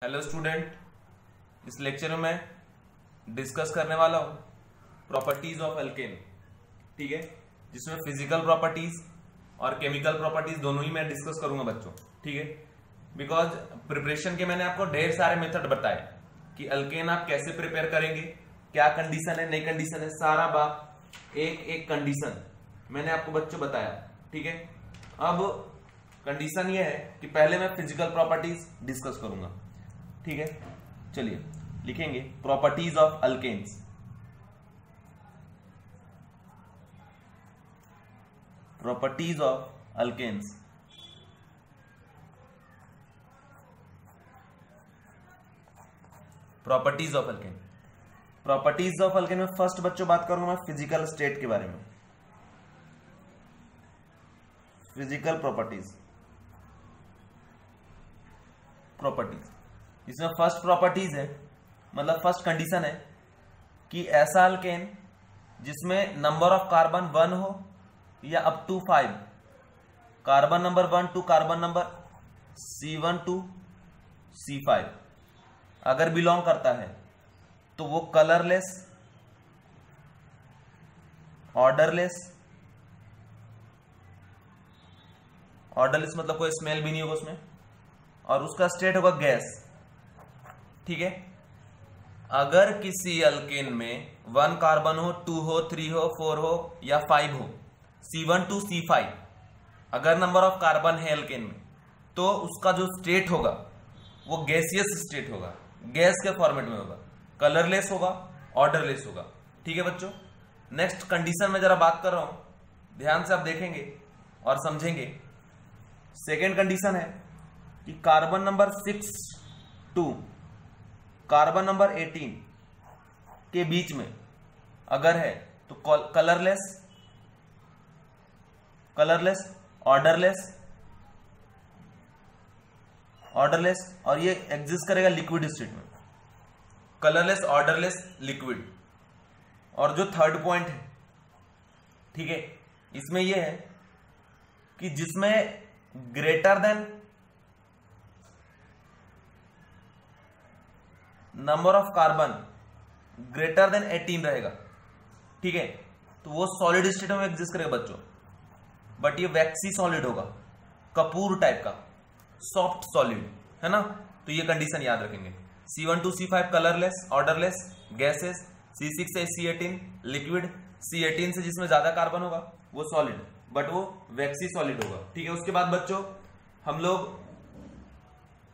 Hello student, इस lecture में मैं डिस्कस करने वाला हूं प्रॉपर्टीज ऑफ अल्केन। ठीक है, जिसमें फिजिकल प्रॉपर्टीज और केमिकल प्रॉपर्टीज दोनों ही मैं डिस्कस करूंगा बच्चों। ठीक है, बिकॉज प्रिपरेशन के मैंने आपको ढेर सारे मेथड बताए कि अल्केन आप कैसे प्रिपेयर करेंगे, क्या कंडीशन है, नई कंडीशन है, सारा बात एक एक कंडीशन मैंने आपको बच्चों बताया। ठीक है, अब कंडीशन ये है कि पहले मैं फिजिकल प्रॉपर्टीज डिस्कस करूंगा। ठीक है, चलिए लिखेंगे properties of alkanes. Properties of alkanes. Properties of alkane. Properties of alkane में फर्स्ट बच्चों बात करूंगा मैं फिजिकल स्टेट के बारे में। Physical properties. इसमें फर्स्ट प्रॉपर्टीज है, मतलब फर्स्ट कंडीशन है कि ऐसा अल्केन जिसमें नंबर ऑफ कार्बन 1 हो या up to 5, carbon number 1 to carbon number C1 to C5 अगर बिलोंग करता है तो वो कलरलेस, ऑर्डरलेस मतलब कोई स्मेल भी नहीं होगा उसमें, और उसका स्टेट होगा गैस। ठीक है, अगर किसी अल्केन में 1 कार्बन हो, 2 हो, 3 हो, 4 हो या 5 हो, C1 टू C5 अगर नंबर ऑफ कार्बन है अल्केन में, तो उसका जो स्टेट होगा वो गैसियस स्टेट होगा, गैस के फॉर्मेट में होगा, कलरलेस होगा, ऑर्डरलेस होगा। ठीक है बच्चों, नेक्स्ट कंडीशन में जरा बात कर रहा हूं, ध्यान से आप देखेंगे और समझेंगे। सेकेंड कंडीशन है कि carbon number 6 to carbon number 18 के बीच में अगर है तो कलरलेस, ऑर्डरलेस और ये एग्जिस्ट करेगा लिक्विड स्टेट में, कलरलेस, ऑर्डरलेस, लिक्विड। और जो थर्ड पॉइंट है, ठीक है, इसमें यह है कि जिसमें greater than number of carbon greater than 18 रहेगा। ठीक है, तो वो सॉलिड स्टेट में एग्जिस्ट करेगा बच्चों, बट ये वैक्सी सॉलिड होगा, कपूर टाइप का सॉफ्ट सॉलिड, है ना। तो ये कंडीशन याद रखेंगे। C1 to C5 colourless, odourless, gases, C6 से C18 लिक्विड, C18 से जिसमें ज्यादा कार्बन होगा वो सॉलिड, बट वो वैक्सी सॉलिड होगा। ठीक है, उसके बाद बच्चों हम लोग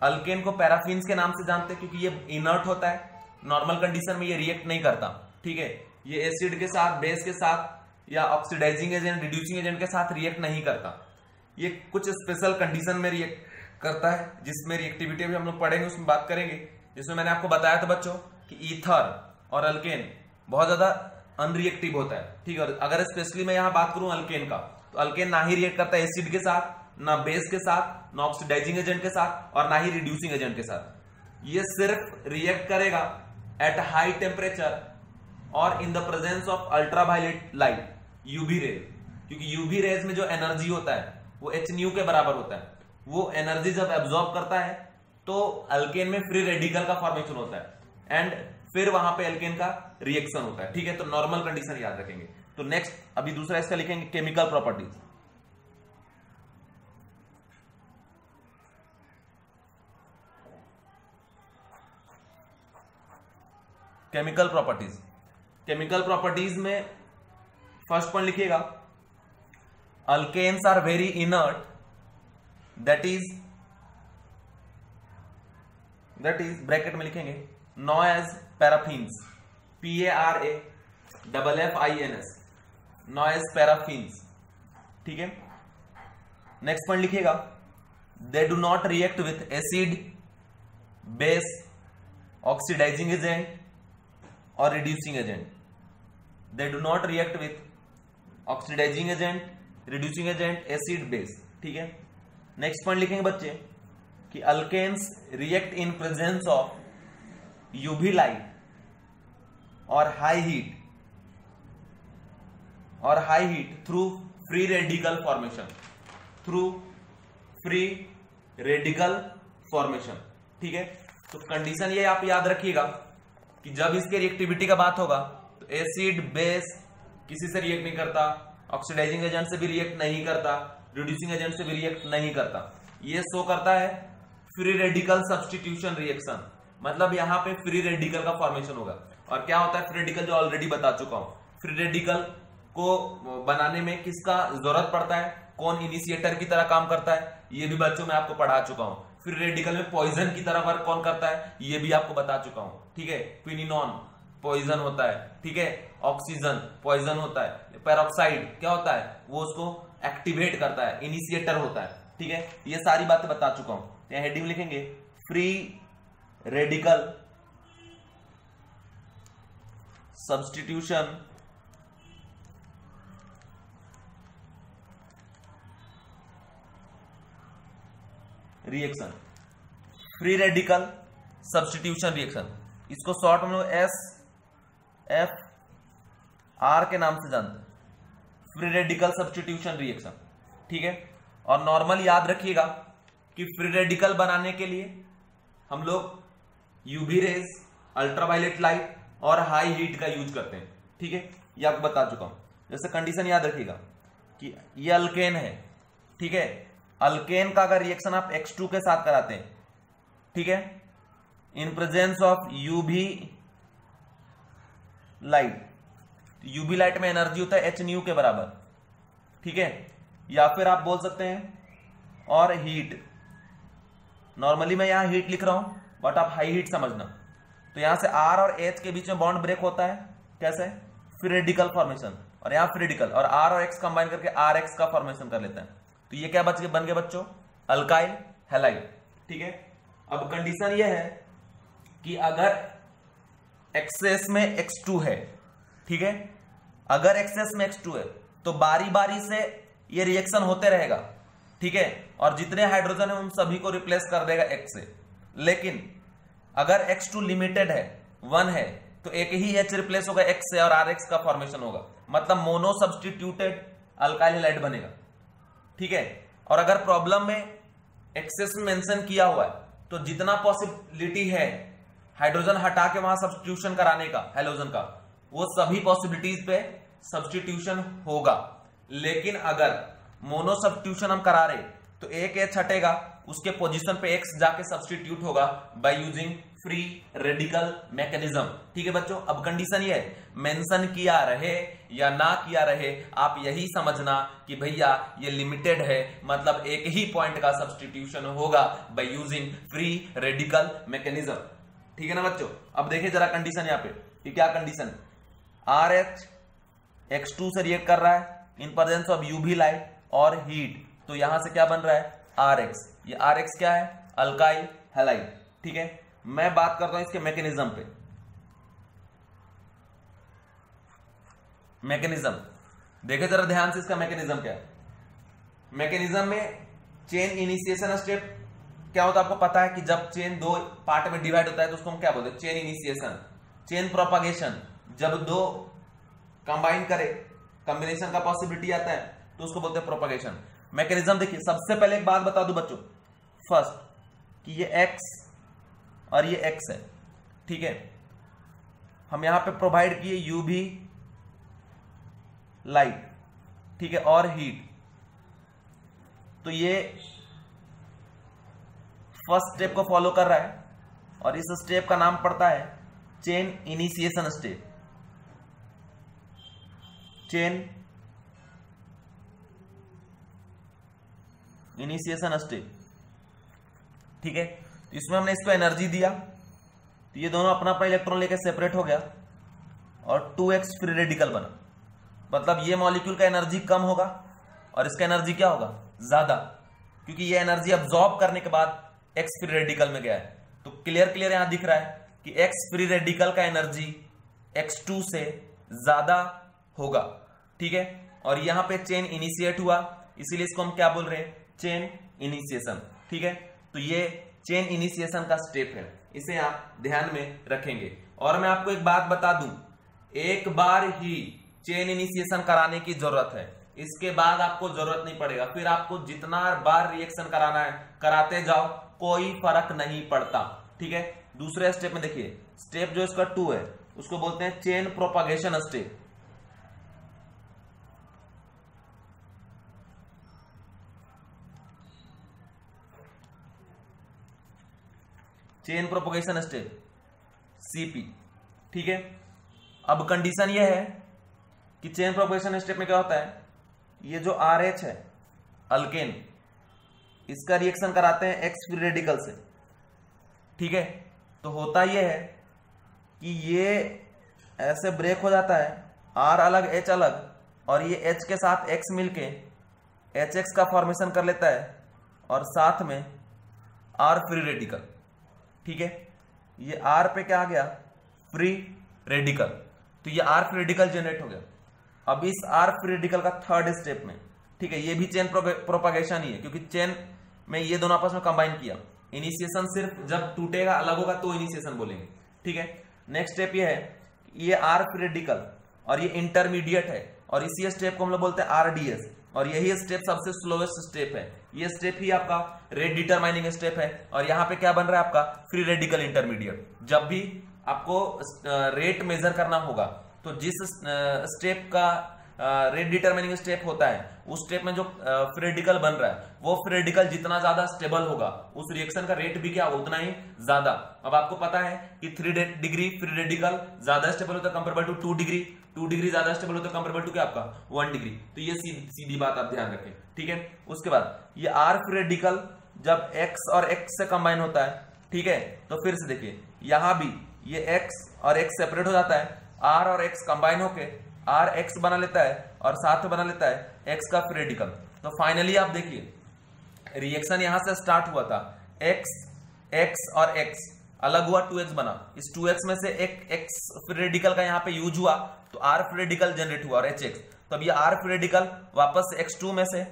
अल्केन को पैराफिन्स के नाम से जानते हैं क्योंकि ये इनर्ट होता है, नॉर्मल कंडीशन में ये रिएक्ट नहीं करता। ठीक है, ये एसिड के साथ, बेस के साथ या ऑक्सीडाइजिंग एजेंट, रिड्यूसिंग एजेंट के साथ रिएक्ट नहीं करता। ये कुछ स्पेशल कंडीशन में रिएक्ट करता है, जिसमें रिएक्टिविटी भी हम लोग पढ़ेंगे, उसमें बात करेंगे। जिसमें मैंने आपको बताया था बच्चों कि ईथर और अल्केन बहुत ज्यादा अनरिएक्टिव होता है। ठीक है, अगर स्पेशली मैं यहां बात करूं अल्केन का, तो अल्केन ना ही रिएक्ट करता है एसिड के साथ, ना बेस के साथ, ना ऑक्सीडाइजिंग एजेंट के साथ, और ना ही रिड्यूसिंग एजेंट के साथ। ये सिर्फ रिएक्ट करेगा एट हाई टेम्परेचर और in the presence of ultraviolet light, UV ray, क्योंकि यूवी रेज में जो एनर्जी होता है वो hν के बराबर होता है। वो एनर्जी जब एब्जॉर्ब करता है तो अल्केन में फ्री रेडिकल का फॉर्मेशन होता है एंड फिर वहां पे अल्केन का रिएक्शन होता है। ठीक है, तो नॉर्मल कंडीशन याद रखेंगे। तो नेक्स्ट अभी दूसरा इसका लिखेंगे chemical properties. Chemical properties. Chemical properties में फर्स्ट पॉइंट लिखिएगा, alkanes are very inert, that is bracket में लिखेंगे known as paraffins, PARAFFINS, known as paraffins. ठीक है, नेक्स्ट पॉइंट लिखिएगा, they do not react with acid, base, oxidising agent और reducing agent. They do not react with oxidising agent, reducing agent, acid, base. ठीक है, next point लिखेंगे बच्चे कि alkanes react in presence of UV light और high heat through free radical formation, free radical formation. ठीक है, तो condition ये आप याद रखिएगा कि जब इसके रिएक्टिविटी का बात होगा तो एसिड बेस किसी से रिएक्ट नहीं करता, ऑक्सीडाइजिंग एजेंट से भी रिएक्ट नहीं करता, रिड्यूसिंग एजेंट से भी रिएक्ट नहीं करता। ये शो करता है फ्री रेडिकल सब्स्टिट्यूशन रिएक्शन, मतलब यहाँ पे फ्री रेडिकल का फॉर्मेशन होगा। और क्या होता है फ्री रेडिकल, जो ऑलरेडी बता चुका हूं। फ्री रेडिकल को बनाने में किसका जरूरत पड़ता है, कौन इनिशिएटर की तरह काम करता है, ये भी बच्चों में आपको पढ़ा चुका हूं। फ्री रेडिकल में पॉइजन की तरह वर्क कौन करता है, ये भी आपको बता चुका हूं। ठीक है, क्विनिनॉन पॉइजन होता है, ठीक है, ऑक्सीजन पॉइजन होता है, पेरोक्साइड क्या होता है, वो उसको एक्टिवेट करता है, इनिशिएटर होता है। ठीक है, ये सारी बातें बता चुका हूं। यहाँ हेडिंग लिखेंगे free radical substitution reaction, free radical substitution reaction, इसको शॉर्ट में लोग SFR के नाम से जानते हैं, फ्री रेडिकल सब्स्टिट्यूशन रिएक्शन। ठीक है, और नॉर्मल याद रखिएगा कि फ्री रेडिकल बनाने के लिए हम लोग यूवी रेज, अल्ट्रावायलेट लाइट और हाई हीट का यूज करते हैं। ठीक है, ये आपको बता चुका हूं। जैसे कंडीशन याद रखिएगा कि ये अल्केन है, ठीक है, अल्केन का अगर रिएक्शन आप X2 के साथ कराते हैं, ठीक है, इन presence of UV light, UV light में एनर्जी होता है H न्यू के बराबर। ठीक है, या फिर आप बोल सकते हैं और हीट, नॉर्मली मैं यहां हीट लिख रहा हूं बट आप हाई हीट समझना। तो यहां से R और H के बीच में बॉन्ड ब्रेक होता है, कैसे, फ्री रेडिकल फॉर्मेशन, और यहां फ्री रेडिकल, और R और X कंबाइन करके RX का फॉर्मेशन कर लेते हैं। तो ये क्या बन गए बच्चों, अल्काइल हैलाइड। ठीक है, अब कंडीशन ये है कि अगर एक्सेस में X2 है, ठीक है, अगर एक्सेस में X2 है तो बारी बारी से ये रिएक्शन होते रहेगा। ठीक है, और जितने हाइड्रोजन है उन सभी को रिप्लेस कर देगा X से। लेकिन अगर X2 लिमिटेड है, 1 है, तो एक ही H रिप्लेस होगा X से और RX का फॉर्मेशन होगा, मतलब मोनो सब्स्टिट्यूटेड अल्काइल हैलाइड बनेगा। ठीक है, और अगर प्रॉब्लम में एक्सेस में मेंशन किया हुआ है तो जितना पॉसिबिलिटी है हाइड्रोजन हटा के वहां सब्स्टिट्यूशन कराने का हैलोजन का, वो सभी पॉसिबिलिटीज पे सब्स्टिट्यूशन होगा। लेकिन अगर मोनो सब्स्टिट्यूशन हम करा रहे तो एक H हटेगा, उसके पोजीशन पे X जाके सब्स्टिट्यूट होगा by using free radical mechanism. ठीक है बच्चों, अब कंडीशन ये है, मेंशन किया रहे या ना किया रहे, आप यही समझना कि भैया ये लिमिटेड है, मतलब एक ही पॉइंट का सब्स्टिट्यूशन होगा by using free radical mechanism. ठीक है ना बच्चों, अब देखिए जरा कंडीशन यहाँ पे कि क्या कंडीशन, RH X2 से रिएक्ट कर रहा है इन प्रेजेंस ऑफ यूवी लाइट और हीट, तो यहां से क्या बन रहा है RX, ये RX क्या है, अल्काइल हैलाइड। ठीक है, मैं बात करता हूं इसके मैकेनिज्म पे। मैकेनिज्म देखिए जरा ध्यान से, इसका मैकेनिज्म क्या है। मैकेनिज्म में चेन इनिशिएशन स्टेप क्या होता है आपको पता है कि जब चेन 2 पार्ट में डिवाइड होता है तो उसको हम क्या बोलते हैं, चेन इनिशिएशन। चेन प्रोपागेशन, जब 2 कंबाइन करे, कॉम्बिनेशन का पॉसिबिलिटी आता है तो उसको बोलते हैं प्रोपागेशन। मैकेनिज्म देखिए, सबसे पहले एक बात बता दूं बच्चों, फर्स्ट कि ये X और ये X है। ठीक है, हम यहां पे प्रोवाइड किए यूवी लाइट, ठीक है, और हीट, तो ये फर्स्ट स्टेप को फॉलो कर रहा है और इस स्टेप का नाम पड़ता है chain initiation step. Chain initiation step. ठीक है, तो इसमें हमने इसको एनर्जी दिया तो ये दोनों अपना अपना इलेक्ट्रॉन लेकर सेपरेट हो गया और 2x फ्री रेडिकल बना, मतलब ये मॉलिक्यूल का एनर्जी कम होगा और इसका एनर्जी क्या होगा, ज्यादा, क्योंकि ये एनर्जी अब्सॉर्ब करने के बाद x फ्री रेडिकल में गया है। तो क्लियर यहां दिख रहा है कि x फ्री रेडिकल का एनर्जी X2 से ज्यादा होगा। ठीक है, और यहां पे चेन इनिशिएट हुआ, इसीलिए इसको हम क्या बोल रहे हैं, चेन इनिशिएशन। ठीक है, तो ये चेन इनिशिएशन का स्टेप है, इसे आप ध्यान में रखेंगे। और मैं आपको एक बात बता दूं, एक बार ही चेन इनिशिएशन कराने की जरूरत है, इसके बाद आपको जरूरत नहीं पड़ेगा। फिर आपको जितना बार रिएक्शन कराना है कराते जाओ, कोई फर्क नहीं पड़ता। ठीक है, दूसरे स्टेप में देखिए, स्टेप जो इसका 2 है उसको बोलते हैं chain propagation step. Chain propagation step CP, ठीक है। अब कंडीशन यह है कि चेन प्रोपगेशन स्टेप में क्या होता है, ये जो RH है अल्केन, इसका रिएक्शन कराते हैं एक्स फ्री रेडिकल से, ठीक है। तो होता यह है कि ये ऐसे ब्रेक हो जाता है, R अलग H अलग, और ये H के साथ X मिलके HX का फॉर्मेशन कर लेता है और साथ में R फ्री रेडिकल, ठीक है। ये R पे क्या आ गया, फ्री रेडिकल, तो ये R फ्री रेडिकल जनरेट हो गया। अब इस R फ्री रेडिकल का थर्ड स्टेप में, ठीक है, ये भी चेन प्रोपागेशन ही है, क्योंकि चेन में ये दोनों आपस में कंबाइन किया। इनिशिएशन सिर्फ जब टूटेगा अलग होगा तो इनिशिएशन बोलेंगे, ठीक है। नेक्स्ट स्टेप ये है, ये R फ्री रेडिकल और ये इंटरमीडिएट है, और इसी स्टेप को हम लोग बोलते हैं RDS, और यही स्टेप सबसे स्लोएस्ट स्टेप है। ये स्टेप ही आपका रेट डिटरमाइनिंग स्टेप है, और यहां पे क्या बन रहा है आपका फ्री रेडिकल इंटरमीडिएट। जब भी आपको रेट मेजर करना होगा तो जिस स्टेप का रेट डिटरमाइनिंग स्टेप होता है, उस स्टेप में जो फ्री रेडिकल बन रहा है वो फ्री रेडिकल जितना ज्यादा स्टेबल होगा उस रिएक्शन का रेट भी क्या उतना ही ज्यादा। अब आपको पता है कि 3 डिग्री फ्री रेडिकल ज्यादा स्टेबल होता है कंपेरेबल टू 2 डिग्री, 2 डिग्री ज्यादा स्टेबल होता है कंपेरेबल टू क्या आपका 1 डिग्री। तो ये सीधी बात आप ध्यान रखें, ठीक है। उसके बाद ये R फ्री रेडिकल जब X और X से कंबाइन होता है, ठीक है, तो फिर से देखिए यहां भी ये X और X सेपरेट हो जाता है, R और X कंबाइन होके R X बना लेता है और साथ में बना लेता है X का फ्री रेडिकल। तो फाइनली आप देखिए रिएक्शन यहां से स्टार्ट हुआ था, X और X अलग हुआ, 2X बना, इस 2X में से एक X फ्री रेडिकल का यहाँ पे यूज हुआ तो R फ्री रेडिकल जनरेट हुआ और HX। तो अब ये R फ्री रेडिकल वापस से X2 में से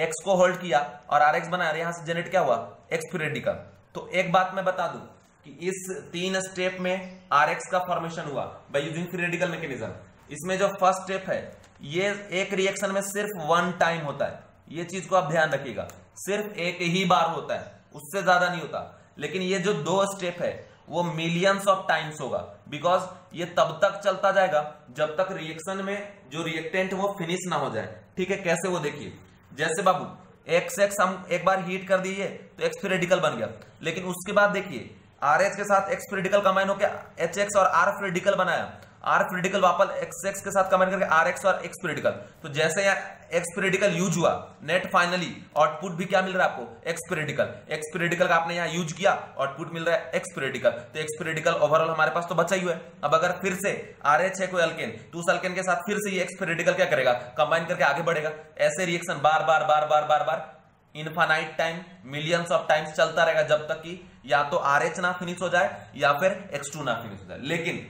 X को होल्ड किया और RX बनाया, यहां से जनरेट क्या हुआ X फ्री रेडिकल। तो एक बात मैं बता दूं कि इस 3 स्टेप में RX का फॉर्मेशन हुआ by using free radical mechanism. इसमें जो फर्स्ट स्टेप है ये एक रिएक्शन में सिर्फ 1 टाइम होता है, ये चीज को आप ध्यान रखिएगा, सिर्फ एक ही बार होता है, उससे ज्यादा नहीं होता। लेकिन ये जो 2 स्टेप है वो मिलियंस ऑफ टाइम्स होगा, बिकॉज ये तब तक चलता जाएगा जब तक रिएक्शन में जो रिएक्टेंट वो फिनिश ना हो जाए, ठीक है। कैसे वो देखिए, जैसे बाबू XX हम एक बार हीट कर दिए तो X फ्री रेडिकल बन गया, लेकिन उसके बाद देखिए RH के साथ X फ्री रेडिकल कंबाइन होकर HX और R फ्री रेडिकल बनाया, R फ्री रेडिकल वापस XX के साथ कंबाइन करके RX और X फ्री रेडिकल। तो जैसे यहाँ X फ्री रेडिकल यूज हुआ, नेट फाइनली आउटपुट भी क्या मिल रहा है आपको X free radical. X free radical का आपने यहाँ यूज किया, आउटपुट मिल रहा है X फ्री रेडिकल। तो X फ्री रेडिकल ओवरऑल हमारे पास तो बचा ही हुआ है। अब अगर फिर से RH है कोई अल्केन, तो उस अल्केन के साथ फिर से ये X फ्री रेडिकल क्या करेगा, कंबाइन करके आगे बढ़ेगा। ऐसे reaction bar bar bar bar bar bar infinite time, millions of times चलता रहेगा, जब तक कि या तो RH ना फिनिश हो जाए या फिर X2 ना फिनिश हो जाए। लेकिन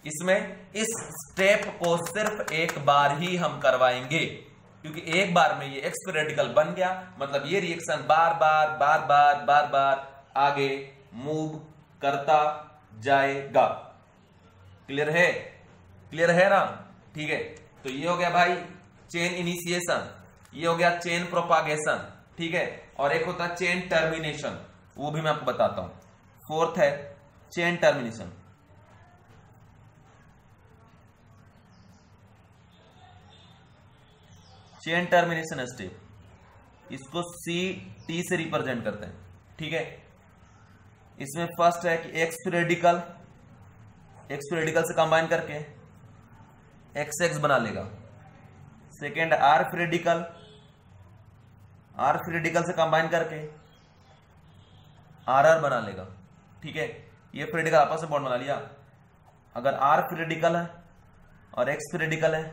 इसमें इस स्टेप को सिर्फ एक बार ही हम करवाएंगे, क्योंकि एक बार में ये X फ्री रेडिकल बन गया, मतलब ये रिएक्शन बार बार बार बार बार बार आगे मूव करता जाएगा। क्लियर है, क्लियर है ना, ठीक है। तो ये हो गया भाई चेन इनिशिएशन, ये हो गया चेन प्रोपागेशन, ठीक है। और एक होता है चेन टर्मिनेशन, वो भी मैं आपको बताता हूं। फोर्थ है chain termination. Chain termination step, इसको CT से रिप्रेजेंट करते हैं, ठीक है। इसमें फर्स्ट है कि X फ्री रेडिकल से कंबाइन करके XX बना लेगा। सेकेंड R फ्री रेडिकल से कंबाइन करके RR बना लेगा, ठीक है। ये फ्री रेडिकल आपस में बॉन्ड बना लिया। अगर R फ्री रेडिकल है और X फ्री रेडिकल है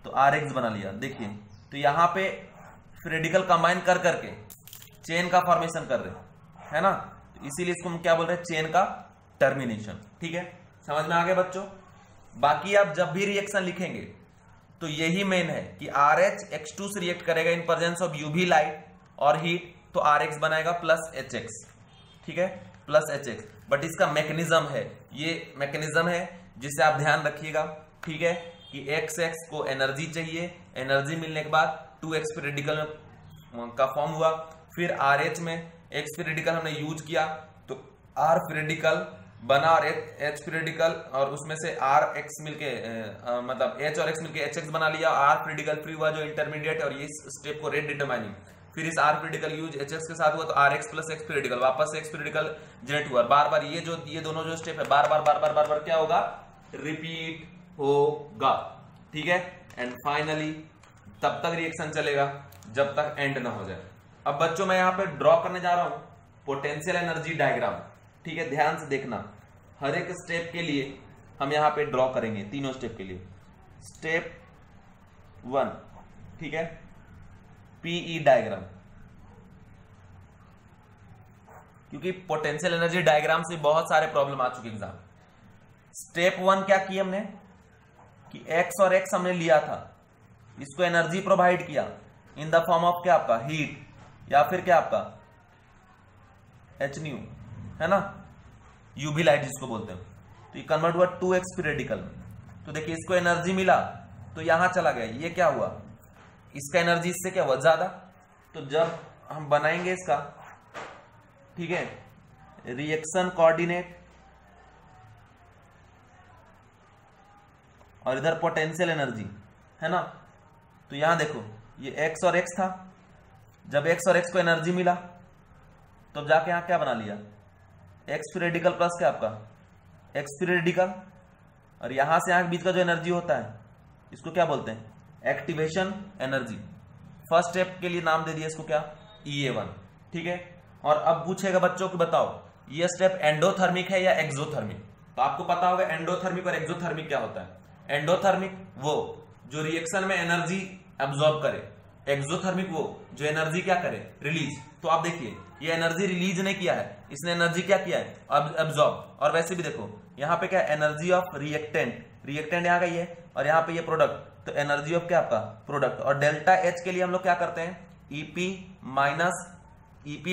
तो RX बना लिया। देखिए तो यहां पे फ्री रेडिकल कंबाइन कर करके चेन का फॉर्मेशन कर रहे है ना, तो इसीलिए इसको हम क्या बोल रहे हैं, चेन का टर्मिनेशन, ठीक है। समझ में आ गया बच्चों। बाकी आप जब भी रिएक्शन लिखेंगे तो यही मेन है कि RH X2 से रिएक्ट करेगा इन प्रेजेंस ऑफ UV लाइट और हीट, तो RX बनाएगा प्लस HX, ठीक है, प्लस HX। बट इसका मैकेनिज्म है, ये मैकेनिज्म है जिसे आप ध्यान रखिएगा, ठीक है, कि XX को एनर्जी चाहिए, एनर्जी मिलने के बाद 2X फ्री रेडिकल का फॉर्म हुआ, फिर RH में X फ्री रेडिकल हमने यूज किया तो R फ्री रेडिकल बना और H पीरियडिकल और उसमें से R X मिलके मतलब H और X मिलके HX बना लिया, R पीरियडिकल फ्री हुआ जो इंटरमीडिएट, और ये स्टेप को रेट डिटरमाइनिंग, फिर इस R पीरियडिकल यूज HX के साथ हुआ तो RX प्लस X पीरियडिकल, वापस X पीरियडिकल जनरेट हुआ, बार बार ये दोनों जो स्टेप है बार बार क्या होगा, रिपीट होगा, ठीक है। एंड फाइनली तब तक रिएक्शन चलेगा जब तक एंड ना हो जाए। अब बच्चों मैं यहां पे ड्रॉ करने जा रहा हूं पोटेंशियल एनर्जी डायग्राम, ठीक है, ध्यान से देखना। हर एक स्टेप के लिए हम यहां पे ड्रॉ करेंगे, तीनों स्टेप के लिए। स्टेप 1, ठीक है, पीई डायग्राम, क्योंकि पोटेंशियल एनर्जी डायग्राम से बहुत सारे प्रॉब्लम आ चुके एग्जाम। स्टेप 1 क्या किया हमने कि एक्स और एक्स हमने लिया था, इसको एनर्जी प्रोवाइड किया इन द फॉर्म ऑफ क्या आपका हीट या फिर क्या आपका एच न्यू, है ना, यूवी लाइट जिसको बोलते हैं। तो ये कन्वर्ट हुआ 2x पीरियडिकल में। तो देखिए इसको एनर्जी मिला तो यहां चला गया, ये क्या हुआ, इसका एनर्जी इससे क्या हुआ ज्यादा। तो जब हम बनाएंगे इसका, ठीक है, रिएक्शन कोऑर्डिनेट और इधर पोटेंशियल एनर्जी, है ना, तो यहां देखो ये x और x था, जब x और x को एनर्जी मिला तो जाके यहां क्या बना लिया, x पीरियडिकल प्लस क्या आपका x पीरियडिकल, और यहां से यहां के बीच का जो एनर्जी होता है इसको क्या बोलते हैं, एक्टिवेशन एनर्जी। फर्स्ट स्टेप के लिए नाम दे दिया इसको क्या, EA1, ठीक है। और अब पूछेगा बच्चों को बताओ ये स्टेप एंडोथर्मिक है या एक्सोथर्मिक, तो आपको पता होगा एंडोथर्मिक और एक्सोथर्मिक क्या होता है। एंडोथर्मिक वो जो रिएक्शन में एनर्जी एब्जॉर्ब करे, एक्सोथर्मिक वो जो एनर्जी क्या करे, रिलीज। तो आप देखिए ये एनर्जी रिलीज नहीं किया है, इसने एनर्जी क्या किया है, अब एब्जॉर्ब। और वैसे भी देखो यहाँ पे क्या एनर्जी ऑफ रिएक्टेंट, रिएक्टेंट यहाँ गई है और यहाँ पे ये प्रोडक्ट, तो एनर्जी ऑफ क्या आपका प्रोडक्ट। और डेल्टा एच के लिए हम लोग क्या करते हैं, ईपी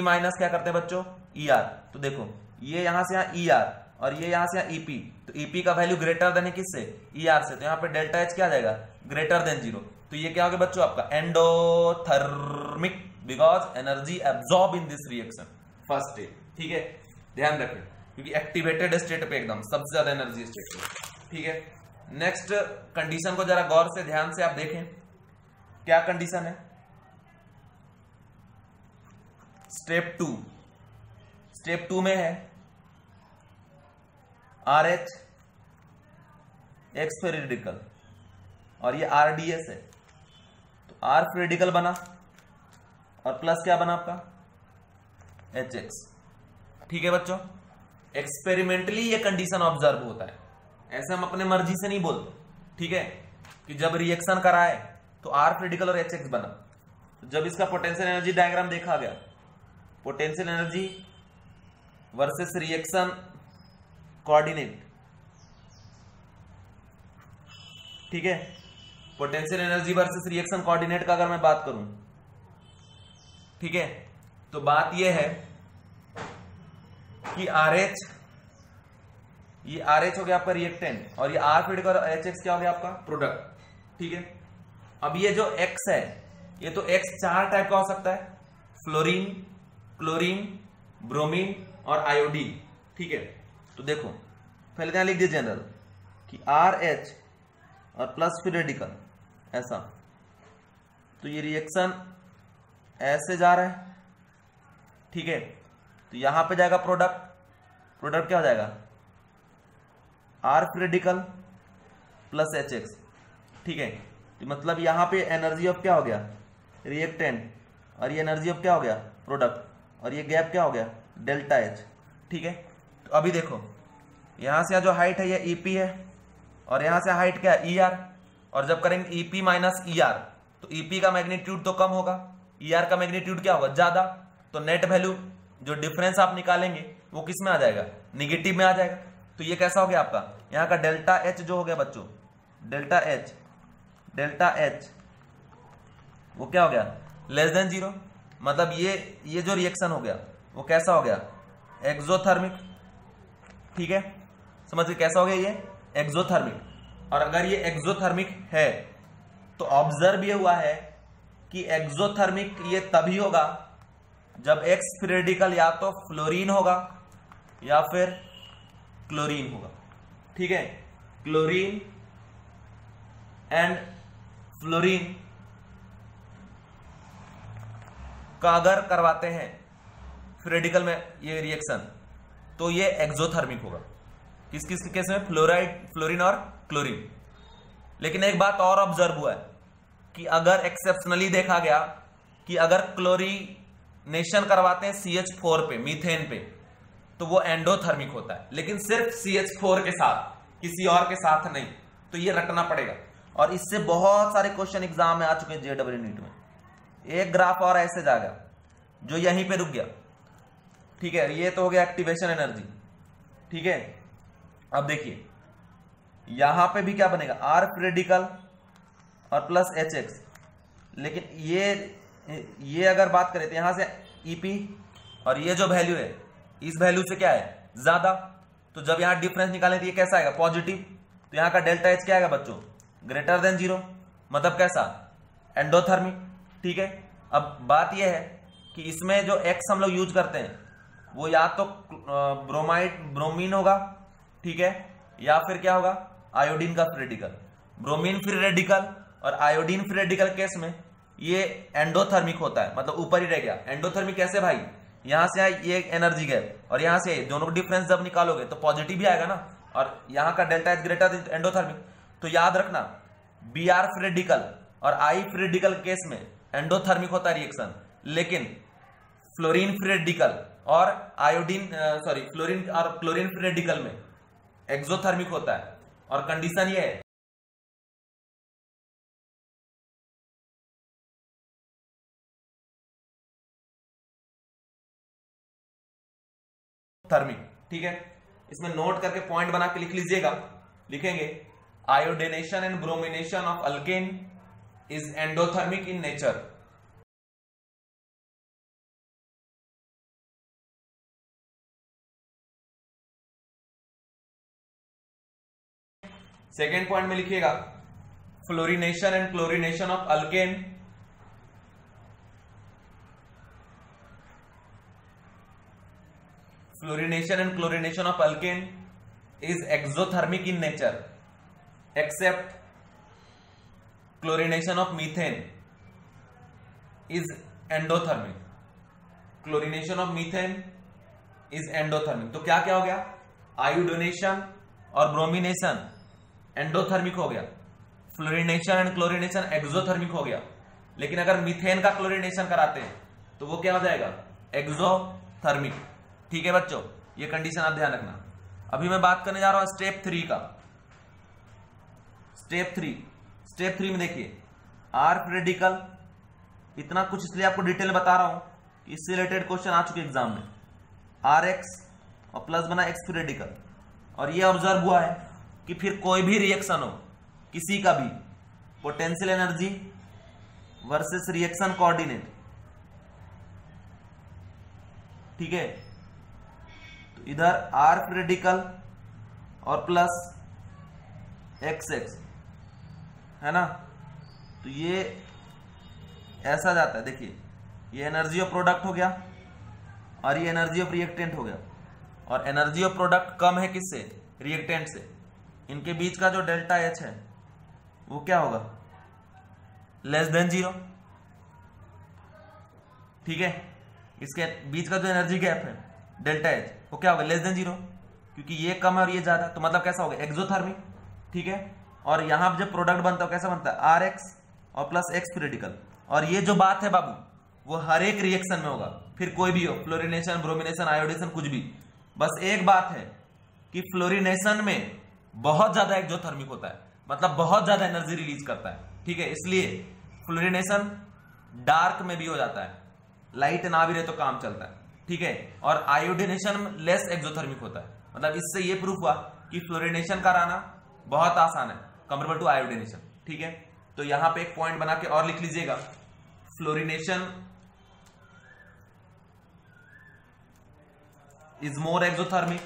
माइनस क्या करते हैं बच्चों, ER। तो देखो ये यहां से यहाँ ER और ये यहां से यहाँ EP, तो EP का वैल्यू ग्रेटर देन है किससे, ER से, तो यहाँ पे डेल्टा एच क्या आ जाएगा, ग्रेटर देन 0। तो ये क्या हो गया बच्चों आपका endothermic, because energy absorb in this reaction first step, ठीक है, ध्यान रखें, क्योंकि एक्टिवेटेड स्टेट पे एकदम सबसे ज्यादा एनर्जी स्टेट पे, ठीक है। नेक्स्ट कंडीशन को जरा गौर से ध्यान से आप देखें, क्या कंडीशन है, स्टेप 2, स्टेप 2 में है RH X पीरियडिकल और ये RDS है, तो R पीरियडिकल बना और प्लस क्या बना आपका HX, ठीक है बच्चों। एक्सपेरिमेंटली ये कंडीशन ऑब्जर्व होता है, ऐसे हम अपने मर्जी से नहीं बोलते, ठीक है, कि जब रिएक्शन कराए तो R पीरियडिकल और HX बना। तो जब इसका पोटेंशियल एनर्जी डायग्राम देखा गया, potential energy versus reaction coordinate, ठीक है, potential energy versus reaction coordinate का अगर मैं बात करूं, ठीक है, तो बात यह है कि RH, ये RH हो गया आपका रिएक्टेंट और ये R पीरियडिकल और HX क्या हो गया आपका प्रोडक्ट, ठीक है। अब ये जो X है, ये तो X 4 टाइप का हो सकता है, फ्लोरीन, क्लोरीन, ब्रोमीन और आयोडीन, ठीक है। तो देखो पहले यहां लिख दिए जनरल कि RH और प्लस पीरियडिकल ऐसा, तो ये रिएक्शन ऐसे जा रहा है, ठीक है, तो यहां पे जाएगा प्रोडक्ट, प्रोडक्ट क्या हो जाएगा R पीरियडिकल प्लस HX, ठीक है। तो मतलब यहां पे एनर्जी ऑफ क्या हो गया रिएक्टेंट और ये एनर्जी ऑफ क्या हो गया प्रोडक्ट, और ये गैप क्या हो गया डेल्टा H, ठीक है। तो अभी देखो यहां से जो हाइट है ये EP है और यहां से हाइट क्या है ER, और जब करेंगे EP माइनस ER तो EP का मैग्नीट्यूड तो कम होगा, ER का मैग्नीट्यूड क्या होगा ज्यादा, तो नेट वैल्यू जो डिफरेंस आप निकालेंगे वो किस में आ जाएगा, निगेटिव में आ जाएगा। तो ये कैसा हो गया आपका, यहाँ का डेल्टा H जो हो गया बच्चों, डेल्टा H वो क्या हो गया लेस देन 0, मतलब ये जो रिएक्शन हो गया वो कैसा हो गया एक्सोथर्मिक, ठीक है, समझिए कैसा हो गया ये एक्सोथर्मिक। और अगर ये एक्सोथर्मिक है तो ऑब्जर्व ये हुआ है कि एक्सोथर्मिक ये तभी होगा जब X पीरियडिकल या तो फ्लोरीन होगा या फिर क्लोरीन होगा। ठीक है, क्लोरीन एंड फ्लोरीन का अगर करवाते हैं रेडिकल में ये रिएक्शन, तो ये एक्सोथर्मिक होगा। किस किस केस में? फ्लोराइड, फ्लोरीन और क्लोरीन। लेकिन एक बात और ऑब्जर्व हुआ है कि अगर एक्सेप्शनली देखा गया कि अगर क्लोरीनेशन करवाते हैं CH4 पे, मीथेन पे, तो वो एंडोथर्मिक होता है, लेकिन सिर्फ CH4 के साथ, किसी और के साथ नहीं। तो ये रटना पड़ेगा। और इससे बहुत सारे क्वेश्चन एग्जाम में आ चुके हैं JEE नीट में। एक ग्राफ और ऐसे जाएगा जो यहीं पे रुक गया। ठीक है, ये तो हो गया एक्टिवेशन एनर्जी। ठीक है, अब देखिए यहां पे भी क्या बनेगा? R रेडिकल और प्लस HX। लेकिन ये अगर बात करें तो यहां से EP और ये जो वैल्यू है इस वैल्यू से क्या है? ज्यादा। तो जब यहां डिफरेंस निकालें तो ये कैसा आएगा? पॉजिटिव। तो यहां का डेल्टा H क्या आएगा बच्चों? Greater than 0। मतलब कैसा? एंडोथर्मिक। ठीक है, अब बात यह है कि इसमें जो X हम लोग यूज करते हैं वो या तो ब्रोमीन होगा, ठीक है, या फिर क्या होगा? आयोडीन का free radical. Bromine free radical और आयोडीन फ्री रेडिकल केस में ये एंडोथर्मिक होता है, मतलब ऊपर ही रह गया। एंडोथर्मिक कैसे भाई? यहां से आए ये एनर्जी गैप और यहां से दोनों का डिफरेंस जब निकालोगे तो पॉजिटिव भी आएगा ना, और यहां का delta H greater than endothermic. तो याद रखना Br फ्री रेडिकल और I फ्री रेडिकल केस में एंडोथर्मिक होता है रिएक्शन, लेकिन फ्लोरीन फ्री रेडिकल और फ्लोरीन और क्लोरीन फ्री रेडिकल में एक्सोथर्मिक होता है। और कंडीशन ये है थर्मिक। ठीक है, इसमें नोट करके पॉइंट बना के लिख लीजिएगा। लिखेंगे iodination and bromination of alkane is endothermic in nature. Second point में लिखिएगा fluorination and chlorination of alkane fluorination and chlorination of alkane is exothermic in nature except chlorination of methane is endothermic. Chlorination of methane is endothermic. तो क्या क्या हो गया? आयोडोनेशन और bromination endothermic हो गया, फ्लोरिनेशन एंड क्लोरिनेशन एक्सोथर्मिक हो गया। लेकिन अगर मीथेन का क्लोरिनेशन कराते हैं तो वो क्या हो जाएगा? एक्सोथर्मिक। ठीक है बच्चों, ये कंडीशन आप ध्यान रखना। अभी मैं बात करने जा रहा हूं स्टेप 3 का। स्टेप 3 में देखिए R रेडिकल, इतना कुछ इसलिए आपको डिटेल बता रहा हूं कि इससे रिलेटेड क्वेश्चन आ चुके एग्जाम में। RX और प्लस बना X रेडिकल, और ये ऑब्जर्व हुआ है कि फिर कोई भी रिएक्शन हो किसी का भी, potential energy versus reaction coordinate, ठीक है, तो इधर R रेडिकल और प्लस XX है ना, तो ये ऐसा जाता है। देखिए ये एनर्जी ऑफ प्रोडक्ट हो गया और ये एनर्जी ऑफ रिएक्टेंट हो गया, और एनर्जी ऑफ प्रोडक्ट कम है किससे? रिएक्टेंट से। इनके बीच का जो डेल्टा H है वो क्या होगा? Less than 0। ठीक है, इसके बीच का जो एनर्जी गैप है डेल्टा H वो क्या होगा? लेस देन 0, क्योंकि ये कम है और ये ज्यादा। तो मतलब कैसा होगा? एक्सोथर्मिक। ठीक है, और यहां जब प्रोडक्ट बनता है कैसा बनता है? RX और प्लस X रेडिकल। और ये जो बात है बाबू वो हर एक रिएक्शन में होगा, फिर कोई भी हो, फ्लोरिनेशन, ब्रोमिनेशन, आयोडेशन, कुछ भी। बस एक बात है कि फ्लोरिनेशन में बहुत ज्यादा एक्सोथर्मिक होता है, मतलब बहुत ज्यादा एनर्जी रिलीज करता है। ठीक है, इसलिए फ्लोरिनेशन डार्क में भी हो जाता है, लाइट ना भी रहे तो काम चलता है। ठीक है, और आयोडिनेशन में लेस एक्सोथर्मिक होता है। मतलब इससे ये प्रूफ हुआ कि फ्लोरिनेशन कराना बहुत आसान है कंपेरेबल टू आयोडिनेशन। ठीक है, तो यहां पे एक पॉइंट बना के और लिख लीजिएगा, fluorination is more exothermic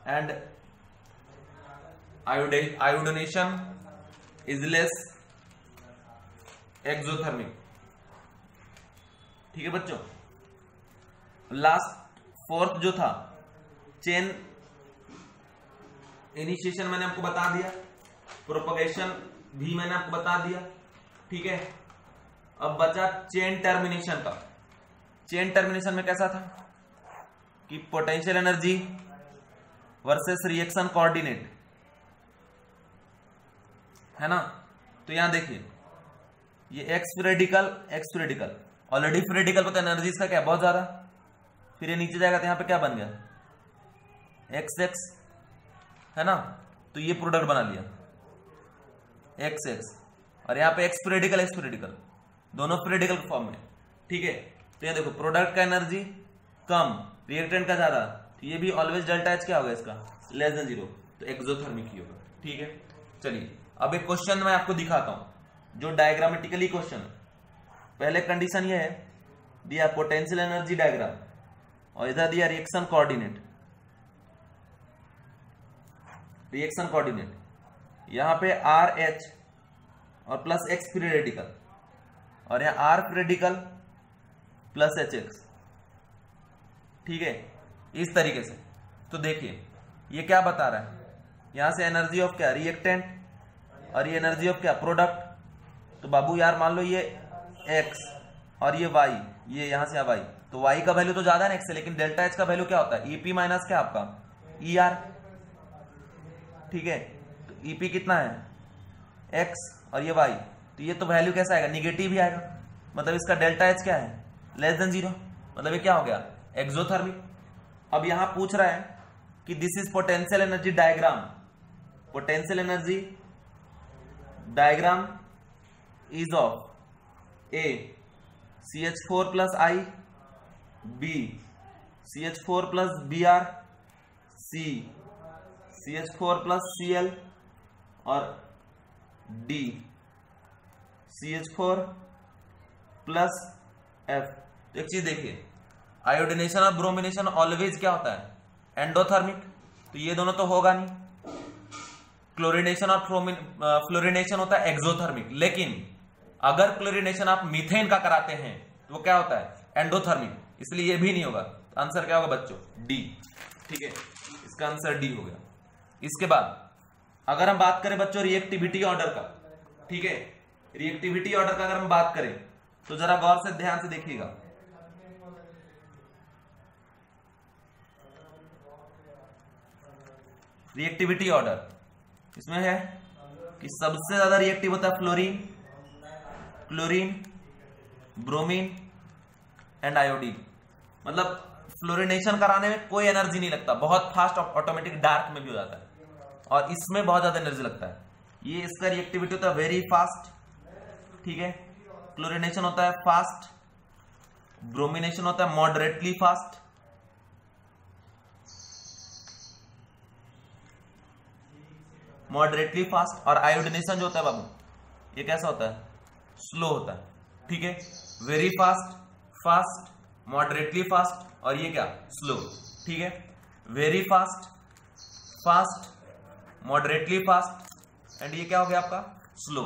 and iodination is less exothermic। ठीक है बच्चों, लास्ट फोर्थ जो था चेन इनिशिएशन मैंने आपको बता दिया, प्रोपगेशन भी मैंने आपको बता दिया, ठीक है। अब बचा चेन टर्मिनेशन का। चेन टर्मिनेशन में कैसा था कि potential energy versus reaction coordinate, है ना। तो यहां देखिए ये एक्स स्फेरिकल, ऑलरेडी स्फेरिकल पे तो एनर्जी इसका क्या बहुत ज्यादा, फिर ये नीचे जाएगा तो यहां पे क्या बन गया एक्स एक्स, है ना। तो ये प्रोडक्ट बना लिया एक्स एक्स, और यहां पे एक्स स्फेरिकल दोनों स्फेरिकल फॉर्म में, ठीक है। तो ये देखो प्रोडक्ट का एनर्जी कम, रिएक्टेंट का ज्यादा, तो ये भी ऑलवेज डेल्टा एच क्या होगा इसका लेस देन 0, तो एक्सोथर्मिक ही होगा, ठीक है। चलिए अब एक क्वेश्चन मैं आपको दिखाता हूं जो डायग्रामेटिकली क्वेश्चन है। पहले कंडीशन ये है, दिया पोटेंशियल एनर्जी डायग्राम और इधर दिया रिएक्शन कोऑर्डिनेट, यहां पे आर एच और प्लस एक्स फ्री रेडिकल, और यहां R free radical plus H X, ठीक है, इस तरीके से। तो देखिए ये क्या बता रहा है, यहां से एनर्जी ऑफ क्या रिएक्टेंट और ये एनर्जी ऑफ क्या प्रोडक्ट। तो बाबू यार मान लो ये x और ये y, ये यहां से y, तो y का वैल्यू तो ज्यादा है x से, लेकिन डेल्टा एच का वैल्यू क्या होता है ईपी माइनस क्या आपका ER, ठीक है। तो ईपी कितना है x और ये y, तो ये तो वैल्यू कैसा आएगा निगेटिव ही आएगा, मतलब इसका डेल्टा एच क्या है लेस देन 0, मतलब ये क्या हो गया एक्सोथर्मिक। अब यहां पूछ रहा है कि this is potential energy diagram, potential energy diagram is of A CH4 plus I, B CH4 plus Br, C CH4 plus Cl और D CH4 प्लस F। तो एक चीज देखिए, आयोडिनेशन और ब्रोमिनेशन ऑलवेज क्या होता है एंडोथर्मिक, तो ये दोनों तो होगा नहीं। क्लोरिनेशन और फ्लोरिनेशन होता है एक्सोथर्मिक, लेकिन अगर क्लोरिनेशन आप मीथेन का कराते हैं तो वो क्या होता है एंडोथर्मिक, इसलिए ये भी नहीं होगा। तो आंसर क्या होगा बच्चों डी, ठीक है, इसका आंसर डी हो गया। इसके बाद अगर हम बात करें बच्चों रिएक्टिविटी ऑर्डर का, ठीक है, रिएक्टिविटी ऑर्डर का अगर हम बात करें तो जरा गौर से ध्यान से देखिएगा। रिएक्टिविटी ऑर्डर इसमें है कि सबसे ज्यादा रिएक्टिव होता है fluorine, chlorine, bromine and iodine. मतलब फ्लोरिनेशन कराने में कोई एनर्जी नहीं लगता, बहुत फास्ट ऑटोमेटिक डार्क में भी हो जाता है, और इसमें बहुत ज्यादा एनर्जी लगता है। ये इसका रिएक्टिविटी होता है वेरी फास्ट, ठीक है। क्लोरिनेशन होता है फास्ट, ब्रोमिनेशन होता है मॉडरेटली फास्ट, और आयोडिनेशन जो होता है बाबू ये कैसा होता है स्लो होता है, ठीक है। Very fast, fast, moderately fast, और ये क्या स्लो, ठीक है। Very fast, fast, moderately fast and ये क्या हो गया आपका स्लो,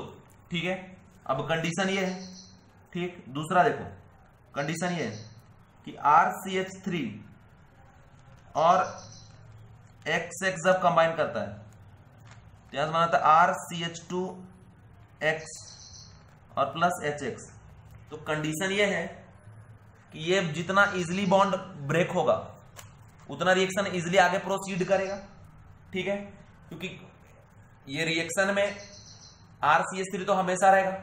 ठीक है। अब कंडीशन ये है, ठीक। दूसरा देखो कंडीशन ये है कि RCH3 और XX जब कंबाइन करता है तो यहां से बनाता है RCH2X और प्लस HX। तो कंडीशन ये है कि ये जितना इजीली बॉन्ड ब्रेक होगा उतना रिएक्शन इजीली आगे प्रोसीड करेगा, ठीक है। क्योंकि ये रिएक्शन में RCH3 तो हमेशा रहेगा,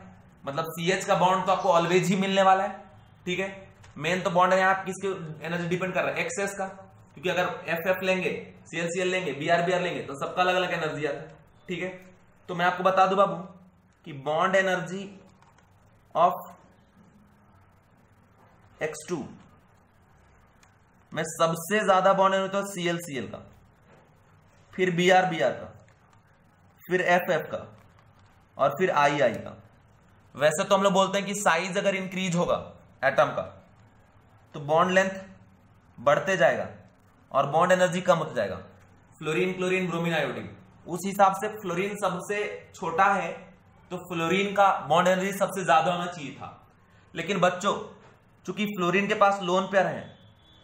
मतलब CH का बॉन्ड तो आपको ऑलवेज ही मिलने वाला है, ठीक है। मेन तो बॉन्ड है यहाँ किसके एनर्जी डिपेंड कर रहा है एक्सेस का, क्योंकि अगर FF लेंगे, CL लेंगे, BR लेंगे तो सबका अलग अलग एनर्जी आता है, ठीक है। तो मैं आपको बता दूं बाबू कि बॉन्ड एनर्जी ऑफ X2 में सबसे ज्यादा बॉन्ड एनर्जी होता है CL का, फिर BR का, फिर FF का, और फिर I का। वैसे तो हम लोग बोलते हैं कि साइज अगर इंक्रीज होगा एटम का तो बॉन्ड लेंथ बढ़ते जाएगा और बॉन्ड एनर्जी कम होता जाएगा। फ्लोरीन, क्लोरीन, ब्रोमीन, आयोडीन, उस हिसाब से फ्लोरीन सबसे छोटा है तो फ्लोरीन का बॉन्ड एनर्जी सबसे ज्यादा होना चाहिए था। लेकिन बच्चों चूंकि फ्लोरीन के पास लोन पेयर है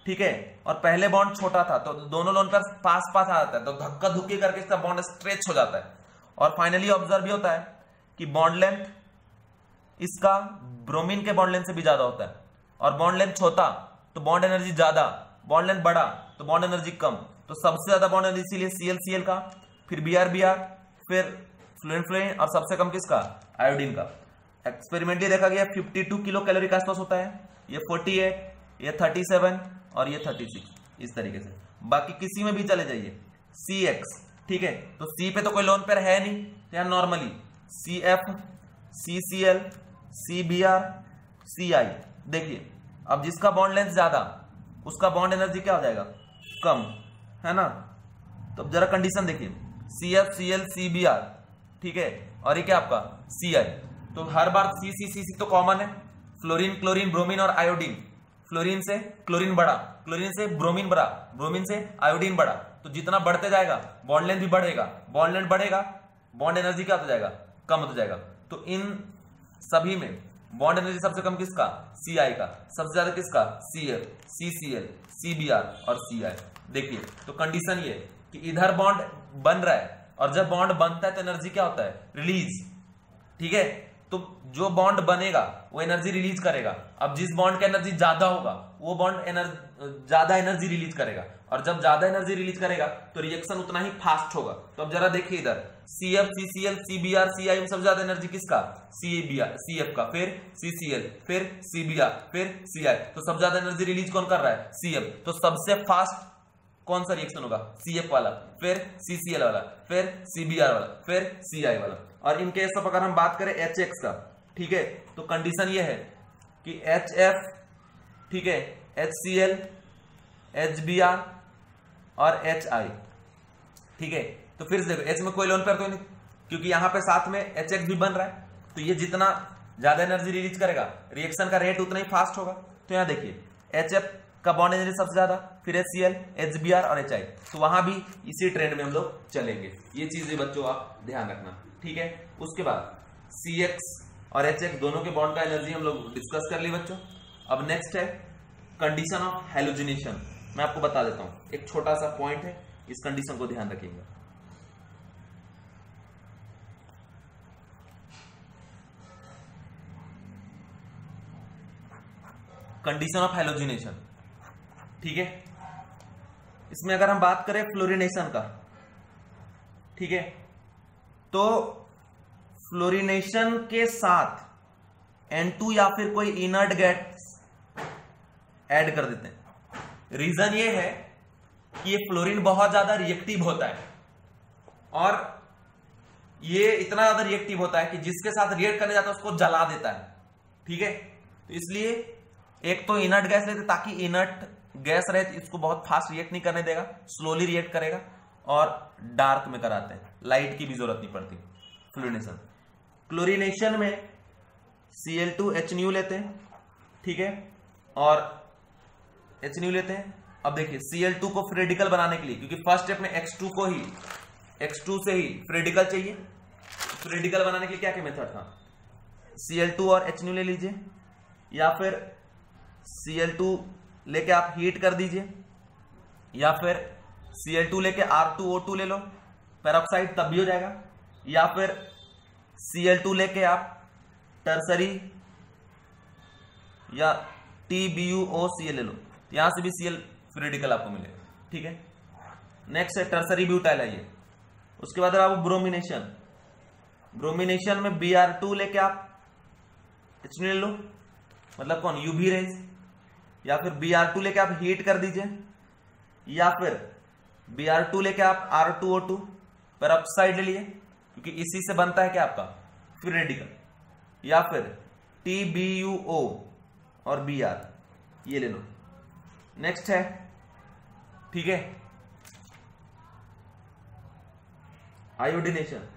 ठीक है, और पहले बॉन्ड छोटा था तो दोनों लोन पर पास पास आ जाता है, तो धक्का धुक्की करके इसका बॉन्ड स्ट्रेच हो जाता है। और फाइनली ऑब्जर्व ये होता है कि बॉन्ड लेंथ इसका ब्रोमीन के बॉन्ड लेंथ से भी ज्यादा होता है, और बॉन्ड लेंथ छोटा तो बॉन्ड एनर्जी ज्यादा, बॉन्ड लेंथ बड़ा तो बॉन्ड एनर्जी कम। तो सबसे ज्यादा बॉन्ड एनर्जी इसीलिए Cl का, फिर Br, फिर फ्लोरीन और सबसे कम किसका, आयोडीन का। एक्सपेरिमेंटली देखा गया 52 किलो कैलोरी का आसपास होता है, ये 48, ये 37 और ये 36, इस तरीके से। बाकी किसी में भी चले जाइए, Cx, ठीक है, तो C पे तो कोई लोन पेयर है नहीं, तो यहां normally Cf, CCl, CBr, Ci। देखिए अब जिसका बॉन्ड लेंथ ज्यादा उसका बॉन्ड एनर्जी क्या हो जाएगा, कम, है ना। तो जरा कंडीशन देखिए, CF, Cl, CBr, ठीक है, और ये क्या आपका Ci। तो हर बार C तो कॉमन है, फ्लोरीन, क्लोरीन, ब्रोमीन और आयोडीन। फ्लोरीन से क्लोरीन बड़ा, क्लोरीन से ब्रोमीन बड़ा, ब्रोमीन से आयोडीन बड़ा। तो जितना बढ़ते जाएगा बॉन्ड लेंथ भी बढ़ेगा, बॉन्ड लेंथ बढ़ेगा, बॉन्ड एनर्जी क्या होता जाएगा, कम होता जाएगा। तो इन सभी में बॉन्ड एनर्जी सबसे कम किसका, Ci का, सबसे ज्यादा किसका, Cf, CCl, CBr और Ci। देखिए तो कंडीशन ये कि इधर बॉन्ड बन रहा है, और जब बॉन्ड बनता है तो एनर्जी क्या होता है, रिलीज, ठीक है। तो जो बॉन्ड बनेगा वो एनर्जी रिलीज करेगा। अब जिस बॉन्ड का एनर्जी ज्यादा होगा वो बॉन्ड ज्यादा एनर्जी रिलीज करेगा, और जब ज्यादा एनर्जी रिलीज करेगा तो रिएक्शन उतना ही फास्ट होगा। तो अब जरा देखिए इधर CF, CCl, CBr, Ci में सबसे ज्यादा एनर्जी किसका, CF का, फिर CCl, फिर CBr, फिर Ci। तो सबसे ज्यादा एनर्जी रिलीज कौन कर रहा है, CF। तो सबसे फास्ट कौन सा रिएक्शन होगा, CF वाला, फिर CCl वाला, फिर CBr वाला, फिर Ci वाला। और इन केस ऑफ अगर हम बात करें HX का, ठीक है, तो कंडीशन ये है कि HF, ठीक है, HCl, HBr और HI, ठीक है। तो फिर से देखो H में कोई लोन पेयर कोई नहीं, क्योंकि यहां पे साथ में HX भी बन रहा है, तो ये जितना ज्यादा एनर्जी रिलीज करेगा रिएक्शन का रेट उतना ही फास्ट होगा। तो यहां देखिए HF का बॉन्ड एनर्जी सबसे ज्यादा, फिर HCl, HBr और HI। तो वहां भी इसी ट्रेंड में हम लोग चलेंगे, ये चीजें बच्चों आप ध्यान रखना, ठीक है। उसके बाद CX और HX दोनों के बॉन्ड का एनर्जी हम लोग डिस्कस कर ली बच्चों। अब नेक्स्ट है कंडीशन ऑफ हैलोजिनेशन। मैं आपको बता देता हूं, एक छोटा सा पॉइंट है, इस कंडीशन को ध्यान रखिएगा। कंडीशन ऑफ हैलोजिनेशन, ठीक है। इसमें अगर हम बात करें फ्लोरिनेशन का, ठीक है, तो फ्लोरिनेशन के साथ N2 या फिर कोई इनर्ट गैस ऐड कर देते हैं। रीजन ये है कि ये फ्लोरीन बहुत ज्यादा रिएक्टिव होता है, और ये इतना ज्यादा रिएक्टिव होता है कि जिसके साथ रिएक्ट करने जाता है उसको जला देता है, ठीक है। तो इसलिए एक तो इनर्ट गैस लेते ताकि इनर्ट गैस रहे, इसको बहुत फास्ट रिएक्ट नहीं करने देगा, स्लोली रिएक्ट करेगा, और डार्क में कराते हैं, लाइट की भी जरूरत नहीं पड़ती फ्लोरिनेशन। क्लोरिनेशन में Cl2H लेते हैं, ठीक है, और H लेते हैं। अब देखिए Cl2 को फ्रेडिकल बनाने के लिए, क्योंकि फर्स्ट स्टेप में X2 से ही फ्रेडिकल चाहिए, फ्रेडिकल बनाने के लिए क्या क्या मेथड था, Cl2 और H ले लीजिए, या फिर Cl2 लेके आप हीट कर दीजिए, या फिर Cl2 लेके R2O2 ले लो पेरोक्साइड, तब भी हो जाएगा, या फिर Cl2 लेके आप टर्सरी या TBuOCl ले लो, यहां से भी Cl फ्रेडिकल आपको मिलेगा, ठीक है। नेक्स्ट है टर्सरी ब्यूटाइल है ये। उसके बाद आप ब्रोमिनेशन में Br2 लेके आप H ले लो, मतलब कौन, यूवी रेज, या फिर Br2 लेके आप हीट कर दीजिए, या फिर Br2 लेके आप R2O2 पेरोक्साइड ले लिए, क्योंकि इसी से बनता है क्या आपका फ्रेडिकल, या फिर TBuO और Br, ये ले लो। नेक्स्ट है, ठीक है, आयोडिनेशन।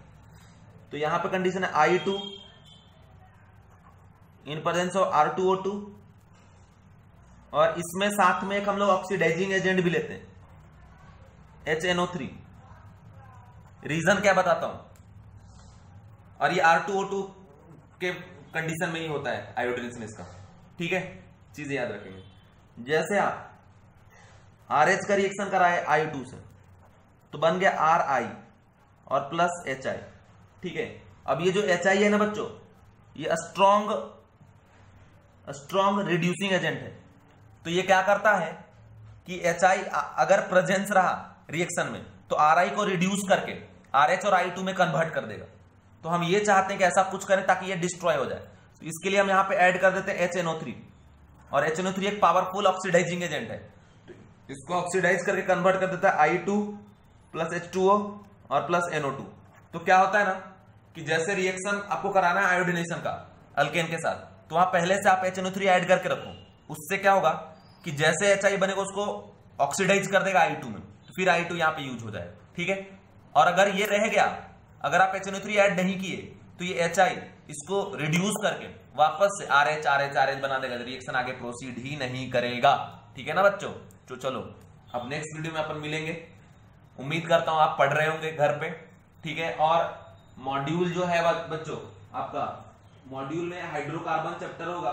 तो यहां पे कंडीशन है I2 in presence of R2O2, और इसमें साथ में एक हम लोग ऑक्सीडाइजिंग एजेंट भी लेते हैं HNO3। रीजन क्या बताता हूं, और ये R2O2 के कंडीशन में ही होता है आयोडिनेशन इसका, ठीक है, चीजें याद रखेंगे। जैसे आप RH का रिएक्शन करा है I2 से, तो बन गया RI और प्लस HI। ठीक है, अब ये जो HI है ना बच्चों, ये स्ट्रॉन्ग रिड्यूसिंग एजेंट है। तो ये क्या करता है कि HI अगर प्रेजेंस रहा रिएक्शन में तो RI को रिड्यूस करके RH और I2 में कन्वर्ट कर देगा। तो हम ये चाहते हैं कि ऐसा कुछ करें ताकि ये डिस्ट्रॉय हो जाए। तो इसके लिए हम यहां पे ऐड कर देते हैं HNO3, और HNO3 एक पावरफुल ऑक्सीडाइजिंग एजेंट है। तो इसको ऑक्सीडाइज करके कन्वर्ट कर देता है I2 प्लस H2O और प्लस NO2। तो क्या होता है ना कि जैसे रिएक्शन आपको कराना है आयोडिनेशन का अल्केन के साथ, तो वहां पहले से आप HNO3 ऐड करके रखो। उससे क्या होगा कि जैसे HI बनेगा उसको ऑक्सीडाइज कर देगा I2 में, तो फिर I2 यहां पे यूज हो जाएगा। ठीक है, और अगर ये रह गया, अगर आप HNO3 ऐड नहीं किए तो ये HI इसको रिड्यूस करके वापस से RH बना देगा, रिएक्शन आगे प्रोसीड ही नहीं करेगा। ठीक है ना बच्चों? तो चलो अब नेक्स्ट वीडियो में अपन मिलेंगे। उम्मीद करता हूं आप पढ़ रहे होंगे घर पे। ठीक है, और मॉड्यूल जो है बच्चों आपका मॉड्यूल में हाइड्रोकार्बन चैप्टर होगा,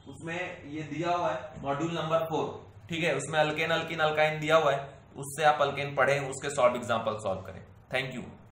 उसमें ये दिया हुआ है मॉड्यूल नंबर 4। ठीक है, उसमें अल्केन अल्कीन अल्काइन दिया हुआ है, उससे आप अल्केन पढ़ें, उसके शॉर्ट एग्जांपल सॉल्व करें। Thank you.